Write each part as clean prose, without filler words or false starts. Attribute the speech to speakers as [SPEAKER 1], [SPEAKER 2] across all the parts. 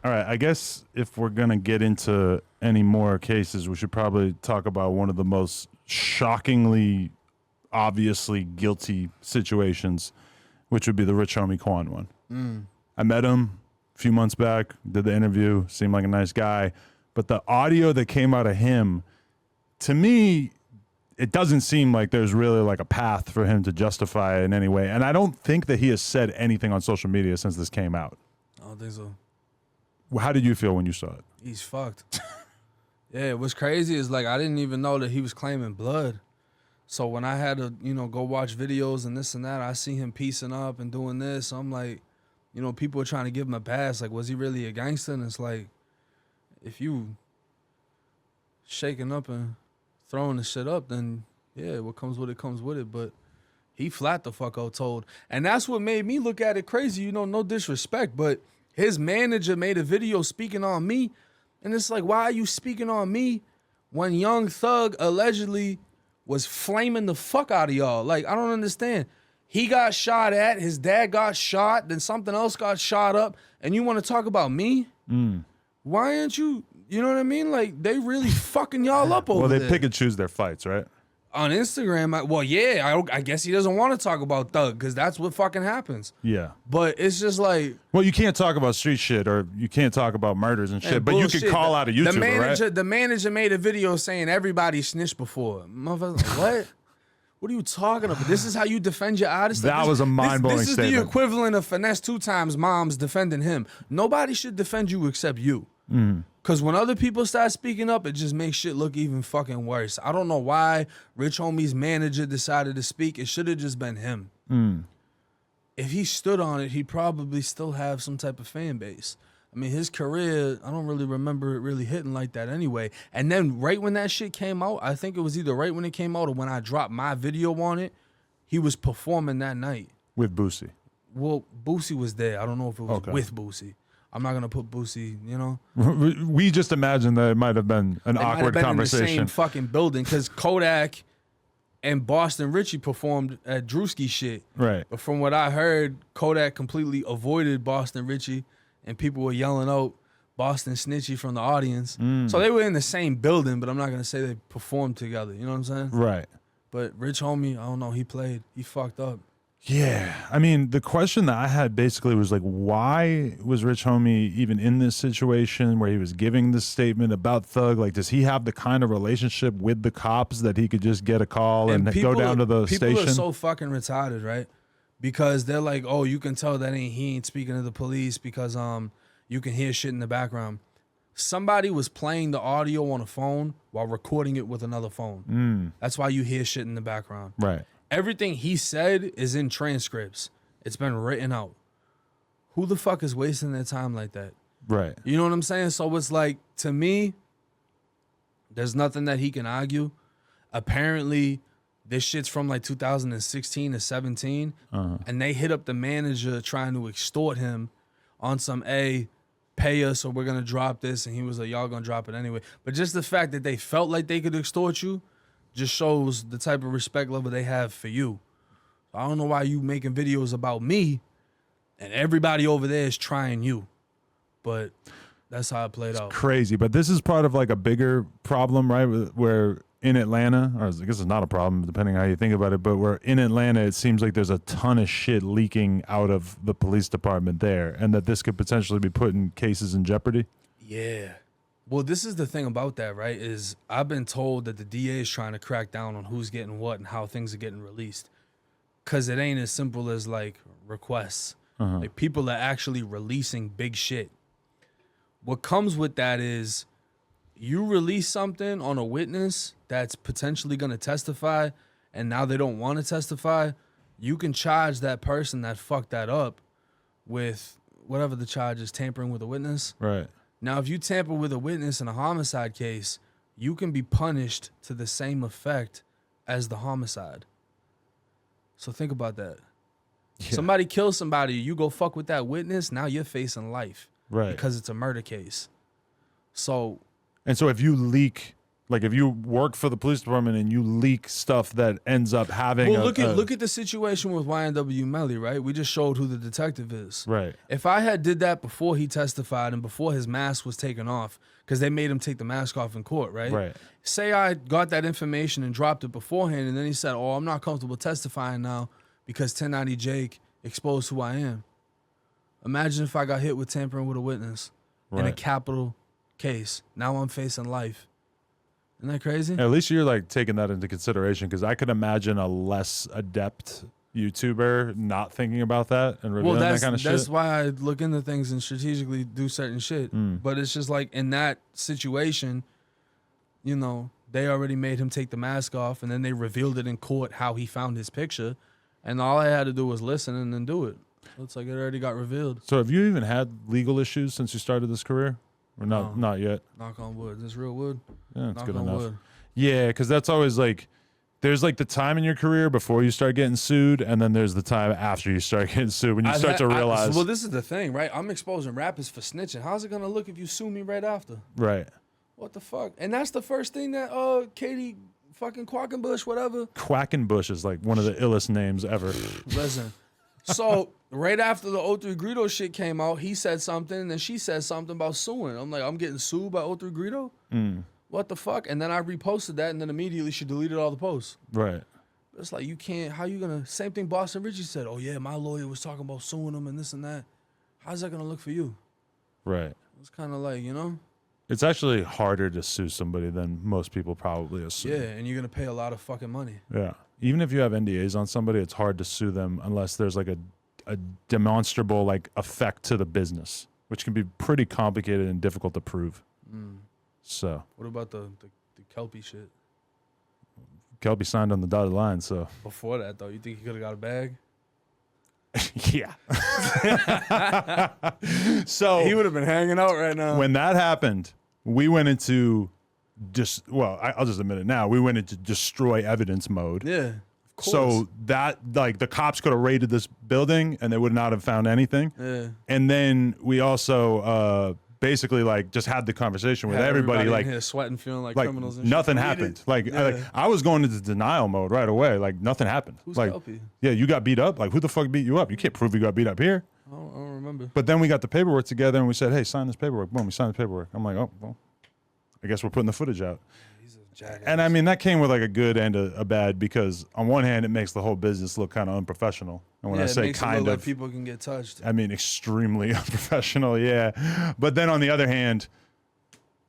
[SPEAKER 1] All right, I guess if we're going to get into any more cases, we should probably talk about one of the most shockingly, obviously guilty situations, which would be the Rich Homie Quan one. I met him a few months back, did the interview, seemed like a nice guy, but the audio that came out of him, to me, it doesn't seem like there's really like a path for him to justify it in any way. And I don't think that he has said anything on social media since this came out.
[SPEAKER 2] I don't think so.
[SPEAKER 1] How did you feel when you saw it?
[SPEAKER 2] He's fucked. Yeah, what's crazy is like I didn't even know that he was claiming blood. So when I had to, go watch videos and this and that, I see him piecing up and doing this. So I'm like, people are trying to give him a pass. Like, was he really a gangster? And it's like, if you shaking up and throwing the shit up, then yeah, what comes with it comes with it. But he flat the fuck out told. And that's what made me look at it crazy. No disrespect, but his manager made a video speaking on me. And it's like, why are you speaking on me when Young Thug allegedly was flaming the fuck out of y'all? Like, I don't understand. He got shot at, his dad got shot, then something else got shot up, and you want to talk about me? Why aren't you, you know what I mean? Like, they really fucking y'all up over there.
[SPEAKER 1] Well, they pick and choose their fights, right?
[SPEAKER 2] On Instagram, I guess he doesn't want to talk about Thug because that's what fucking happens.
[SPEAKER 1] Yeah.
[SPEAKER 2] But it's just like...
[SPEAKER 1] Well, you can't talk about street shit or you can't talk about murders and shit, but you can call out a YouTuber, right?
[SPEAKER 2] The manager made a video saying everybody snitched before. Motherfucker, what? What are you talking about? This is how you defend your artist?
[SPEAKER 1] That was a mind-blowing statement.
[SPEAKER 2] This is the equivalent of Finesse 2 times moms defending him. Nobody should defend you except you. Because when other people start speaking up, it just makes shit look even fucking worse. I don't know why Rich Homie's manager decided to speak. It should have just been him. If he stood on it, he'd probably still have some type of fan base. I mean, his career, I don't really remember it really hitting like that anyway. And then right when that shit came out, I think it was either right when it came out or when I dropped my video on it, he was performing that night.
[SPEAKER 1] With Boosie.
[SPEAKER 2] Well, Boosie was there. I don't know if it was with Boosie. I'm not gonna put Boosie,
[SPEAKER 1] We just imagined that it might have been an awkward conversation.
[SPEAKER 2] In the same fucking building because Kodak and Boston Richie performed at Drewski shit.
[SPEAKER 1] Right.
[SPEAKER 2] But from what I heard, Kodak completely avoided Boston Richie, and people were yelling out Boston Snitchy from the audience. So they were in the same building, but I'm not gonna say they performed together. You know what I'm saying?
[SPEAKER 1] Right.
[SPEAKER 2] But Rich Homie, I don't know. He played. He fucked up.
[SPEAKER 1] Yeah. I mean, the question that I had basically was like, why was Rich Homie even in this situation where he was giving this statement about Thug? Like, does he have the kind of relationship with the cops that he could just get a call and go down to the station?
[SPEAKER 2] People are so fucking retarded, right? Because they're like, oh, you can tell that he ain't speaking to the police because you can hear shit in the background. Somebody was playing the audio on a phone while recording it with another phone. That's why you hear shit in the background.
[SPEAKER 1] Right.
[SPEAKER 2] Everything he said is in transcripts. It's been written out. Who the fuck is wasting their time like that?
[SPEAKER 1] Right.
[SPEAKER 2] You know what I'm saying? So it's like, to me, there's nothing that he can argue. Apparently, this shit's from like 2016 to 17, and they hit up the manager trying to extort him on some, pay us or we're going to drop this, and he was like, y'all going to drop it anyway. But just the fact that they felt like they could extort you just shows the type of respect level they have for you. I don't know why you making videos about me and everybody over there is trying you. But that's how it played out.
[SPEAKER 1] Crazy. But this is part of like a bigger problem, right? Where in Atlanta, or I guess it's not a problem depending on how you think about it, but where in Atlanta it seems like there's a ton of shit leaking out of the police department there and that this could potentially be putting cases in jeopardy.
[SPEAKER 2] Yeah. Well, this is the thing about that, right, is I've been told that the DA is trying to crack down on who's getting what and how things are getting released. Because it ain't as simple as, like, requests. Like, people are actually releasing big shit. What comes with that is you release something on a witness that's potentially going to testify, and now they don't want to testify, you can charge that person that fucked that up with whatever the charge is, tampering with a witness.
[SPEAKER 1] Right.
[SPEAKER 2] Now, if you tamper with a witness in a homicide case, you can be punished to the same effect as the homicide. So think about that. Yeah. Somebody kills somebody, you go fuck with that witness, now you're facing life.
[SPEAKER 1] Right.
[SPEAKER 2] Because it's a murder case. So...
[SPEAKER 1] And so if you leak Like if you work for the police department and you leak stuff that ends up having
[SPEAKER 2] Well, look at the situation with YNW Melly, right? We just showed who the detective is.
[SPEAKER 1] right.
[SPEAKER 2] If I had did that before he testified and before his mask was taken off, because they made him take the mask off in court, right?
[SPEAKER 1] Right.
[SPEAKER 2] Say I got that information and dropped it beforehand, and then he said, "Oh, I'm not comfortable testifying now because 1090 Jake exposed who I am." Imagine if I got hit with tampering with a witness in a
[SPEAKER 1] Right.
[SPEAKER 2] capital case. Now I'm facing life. Isn't that crazy?
[SPEAKER 1] At least you're like taking that into consideration, because I could imagine a less adept YouTuber not thinking about that and revealing that kind of shit.
[SPEAKER 2] That's why I look into things and strategically do certain shit. But it's just like in that situation, you know, they already made him take the mask off, and then they revealed it in court how he found his picture, and all I had to do was listen and then do it. Looks like it already got revealed.
[SPEAKER 1] So have you even had legal issues since you started this career? Or not?
[SPEAKER 2] No.
[SPEAKER 1] Not yet.
[SPEAKER 2] Knock on wood. This real wood.
[SPEAKER 1] Yeah, it's
[SPEAKER 2] Knock
[SPEAKER 1] good
[SPEAKER 2] on
[SPEAKER 1] enough.
[SPEAKER 2] wood.
[SPEAKER 1] Yeah, because that's always like, there's like the time in your career before you start getting sued, and then there's the time after you start getting sued when you start to realize.
[SPEAKER 2] Well, this is the thing, right? I'm exposing rappers for snitching. How's it gonna look if you sue me right after?
[SPEAKER 1] Right.
[SPEAKER 2] What the fuck? And that's the first thing that Katie fucking Quackenbush, whatever.
[SPEAKER 1] Quackenbush is like one of the illest names ever.
[SPEAKER 2] Listen. So right after the O3 Greedo shit came out, he said something, and then she said something about suing. I'm like, I'm getting sued by O3 Greedo? What the fuck? And then I reposted that, and then immediately she deleted all the posts.
[SPEAKER 1] Right.
[SPEAKER 2] It's like, you can't, how you gonna, same thing Boston Richie said, oh yeah, my lawyer was talking about suing him and this and that. How's that gonna look for you?
[SPEAKER 1] Right.
[SPEAKER 2] It's kind of like, you know?
[SPEAKER 1] It's actually harder to sue somebody than most people probably assume.
[SPEAKER 2] Yeah, and you're gonna pay a lot of fucking money.
[SPEAKER 1] Yeah. Even if you have NDAs on somebody, it's hard to sue them unless there's like a demonstrable like effect to the business, which can be pretty complicated and difficult to prove. So
[SPEAKER 2] What about the Kelpie shit?
[SPEAKER 1] Kelby signed on the dotted line, so
[SPEAKER 2] Before that, though, you think he could have got a bag?
[SPEAKER 1] yeah. So
[SPEAKER 2] He would have been hanging out right now.
[SPEAKER 1] when that happened, we went into I'll just admit it now. We went into destroy evidence mode.
[SPEAKER 2] Yeah, of course.
[SPEAKER 1] So that like the cops could have raided this building and they would not have found anything.
[SPEAKER 2] Yeah.
[SPEAKER 1] And then we also basically like just had the conversation with
[SPEAKER 2] Had
[SPEAKER 1] everybody
[SPEAKER 2] in
[SPEAKER 1] like
[SPEAKER 2] here sweating, feeling like criminals and
[SPEAKER 1] nothing
[SPEAKER 2] shit.
[SPEAKER 1] happened. Like,
[SPEAKER 2] Yeah.
[SPEAKER 1] I was going into denial mode right away. Like nothing happened.
[SPEAKER 2] Who's
[SPEAKER 1] like
[SPEAKER 2] Kelpie?
[SPEAKER 1] yeah, you got beat up. Like who the fuck beat you up? You can't prove you got beat up here.
[SPEAKER 2] I don't remember.
[SPEAKER 1] But then we got the paperwork together and we said, hey, sign this paperwork. Boom, we signed the paperwork. I'm like, oh well, I guess we're putting the footage out.
[SPEAKER 2] He's a jackass.
[SPEAKER 1] And I mean, that came with like a good and a bad, because on one hand, it makes the whole business look kind of unprofessional. And when I
[SPEAKER 2] it
[SPEAKER 1] say
[SPEAKER 2] makes it
[SPEAKER 1] kind
[SPEAKER 2] look
[SPEAKER 1] of,
[SPEAKER 2] like people can get touched.
[SPEAKER 1] I mean extremely unprofessional, yeah. But then on the other hand,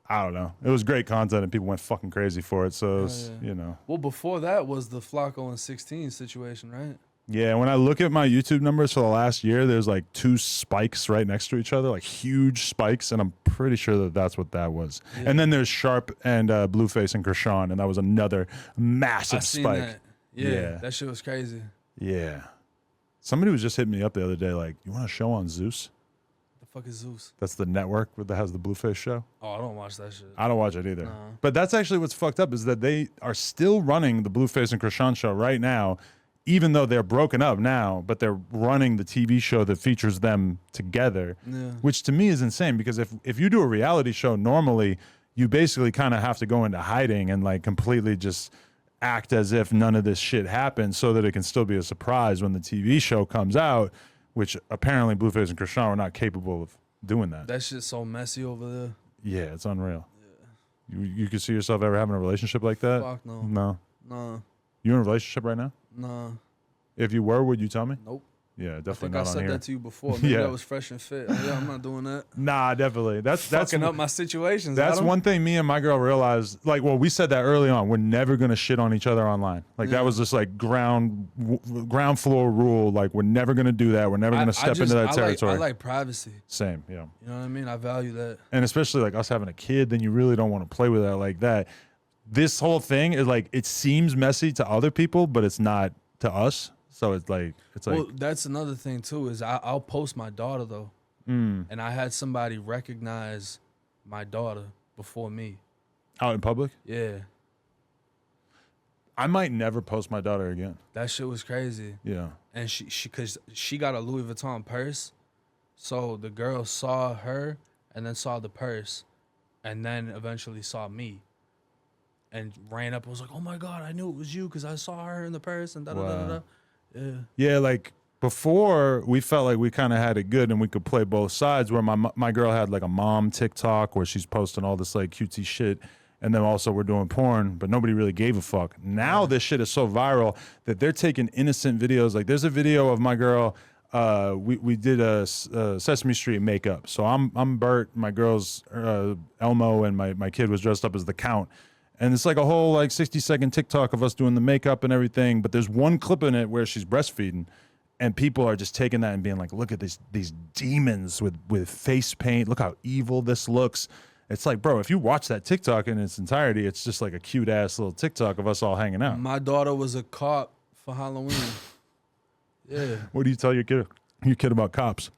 [SPEAKER 1] I don't know. It was great content and people went fucking crazy for it. So, it was,
[SPEAKER 2] yeah.
[SPEAKER 1] you know.
[SPEAKER 2] Well, before that was the Flacco and 16 situation, right?
[SPEAKER 1] Yeah, when I look at my YouTube numbers for the last year, there's like 2 spikes right next to each other, like huge spikes, and I'm pretty sure that that's what that was.
[SPEAKER 2] Yeah.
[SPEAKER 1] And then there's Sharp and Blueface and Krishan, and that was another massive
[SPEAKER 2] I seen
[SPEAKER 1] spike.
[SPEAKER 2] that. Yeah,
[SPEAKER 1] Yeah.
[SPEAKER 2] that shit was crazy.
[SPEAKER 1] Yeah. Somebody was just hitting me up the other day, like, you want a show on Zeus?
[SPEAKER 2] The fuck is Zeus?
[SPEAKER 1] That's the network that has the Blueface show.
[SPEAKER 2] Oh, I don't watch that shit.
[SPEAKER 1] I don't watch it either.
[SPEAKER 2] Nah.
[SPEAKER 1] But that's actually what's fucked up, is that they are still running the Blueface and Krishan show right now, even though they're broken up now, but they're running the TV show that features them together,
[SPEAKER 2] Yeah.
[SPEAKER 1] which to me is insane, because if you do a reality show normally, you basically kind of have to go into hiding and like completely just act as if none of this shit happened so that it can still be a surprise when the TV show comes out, which apparently Blueface and Krishan are not capable of doing that.
[SPEAKER 2] That shit's so messy over there.
[SPEAKER 1] Yeah, it's unreal. You could see yourself ever having a relationship like that?
[SPEAKER 2] Fuck no.
[SPEAKER 1] No.
[SPEAKER 2] Nah.
[SPEAKER 1] You in a relationship right now?
[SPEAKER 2] Nah.
[SPEAKER 1] If you were, would you tell me?
[SPEAKER 2] Nope.
[SPEAKER 1] Yeah,
[SPEAKER 2] I
[SPEAKER 1] definitely
[SPEAKER 2] think
[SPEAKER 1] not
[SPEAKER 2] I
[SPEAKER 1] on
[SPEAKER 2] said
[SPEAKER 1] here.
[SPEAKER 2] that to you before. Maybe
[SPEAKER 1] Yeah.
[SPEAKER 2] that was fresh and fit. Oh, yeah, I'm not doing that.
[SPEAKER 1] Nah, definitely. That's
[SPEAKER 2] Fucking up my situations.
[SPEAKER 1] That's
[SPEAKER 2] Adam.
[SPEAKER 1] one thing me and my girl realized. Like, well, we said that early on. We're never gonna shit on each other online. Like
[SPEAKER 2] Yeah.
[SPEAKER 1] that was just like ground floor rule. Like we're never gonna do that. We're never gonna step into that territory.
[SPEAKER 2] I like privacy.
[SPEAKER 1] Same, yeah.
[SPEAKER 2] You know what I mean? I value that.
[SPEAKER 1] And especially like us having a kid, then you really don't want to play with that like that. This whole thing is like, it seems messy to other people, but it's not to us. So it's like
[SPEAKER 2] Well, that's another thing too. Is I'll post my daughter though, and I had somebody recognize my daughter before me.
[SPEAKER 1] out in public.
[SPEAKER 2] Yeah,
[SPEAKER 1] I might never post my daughter again.
[SPEAKER 2] that shit was crazy.
[SPEAKER 1] Yeah.
[SPEAKER 2] And cause she got a Louis Vuitton purse, so the girl saw her and then saw the purse, and then eventually saw me. and ran up and was like, "Oh my God, I knew it was you because I saw her in the purse and da da da da."
[SPEAKER 1] Wow.
[SPEAKER 2] Yeah.
[SPEAKER 1] Yeah, like before we felt like we kind of had it good and we could play both sides. Where my girl had like a mom TikTok where she's posting all this like cutesy shit, and then also we're doing porn, but nobody really gave a fuck. Now this shit is so viral that they're taking innocent videos. Like there's a video of my girl. We did a Sesame Street makeup. So I'm Bert, my girl's Elmo, and my kid was dressed up as the Count. And it's like a whole like 60-second TikTok of us doing the makeup and everything. But there's one clip in it where she's breastfeeding, and people are just taking that and being like, "Look at these demons with face paint. Look how evil this looks." It's like, bro, if you watch that TikTok in its entirety, it's just like a cute ass little TikTok of us all hanging out.
[SPEAKER 2] My daughter was a cop for Halloween. Yeah.
[SPEAKER 1] What do you tell your kid about cops?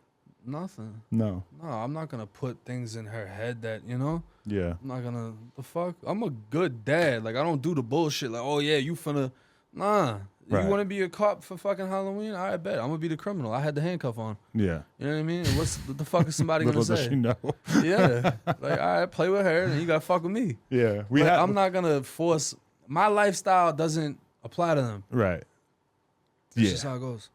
[SPEAKER 2] Nothing.
[SPEAKER 1] No.
[SPEAKER 2] No, I'm not gonna put things in her head that, you know.
[SPEAKER 1] Yeah.
[SPEAKER 2] I'm not gonna. The fuck. I'm a good dad. Like I don't do the bullshit. Like, oh yeah, you finna. Nah.
[SPEAKER 1] Right.
[SPEAKER 2] You want to be a cop for fucking Halloween? I bet I'm gonna be the criminal. I had the handcuff on.
[SPEAKER 1] Yeah.
[SPEAKER 2] You know what I mean? And what the fuck is somebody gonna
[SPEAKER 1] Little does
[SPEAKER 2] say?
[SPEAKER 1] she know.
[SPEAKER 2] Yeah. Like, all right, play with her, and you gotta fuck with me.
[SPEAKER 1] Yeah.
[SPEAKER 2] I'm not gonna force. My lifestyle doesn't apply to them.
[SPEAKER 1] Right.
[SPEAKER 2] That's
[SPEAKER 1] Yeah.
[SPEAKER 2] just how it goes.